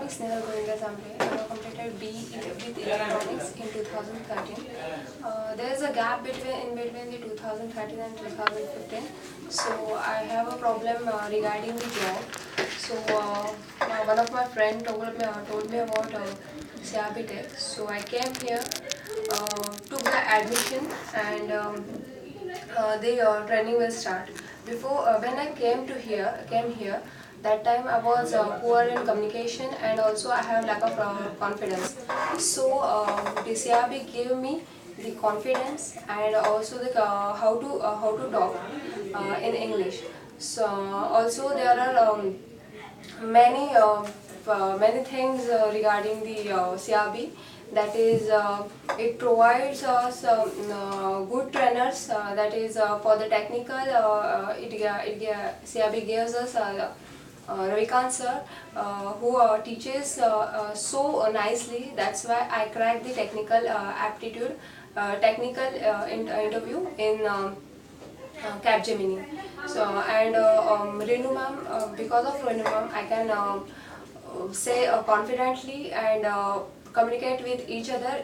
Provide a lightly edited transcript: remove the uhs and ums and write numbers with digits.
is Snehal Govinda Zambe. I have completed BE with Electronics in 2013. There is a gap between the 2013 and 2015. So I have a problem regarding the job. So one of my friend told me about CRB Tech. So I came here, took the admission, and the training will start. Before when I came here, that time I was poor in communication, and also I have lack of confidence. So the CRB gave me the confidence and also the how to talk in English. So also there are many many things regarding the CRB. That is, it provides us good trainers. That is for the technical. CRB gives us Ravikant sir, who teaches so nicely. That's why I cracked the technical aptitude, interview in Capgemini. So and Renu ma'am, because of Renu ma'am, I can say confidently and communicate with each other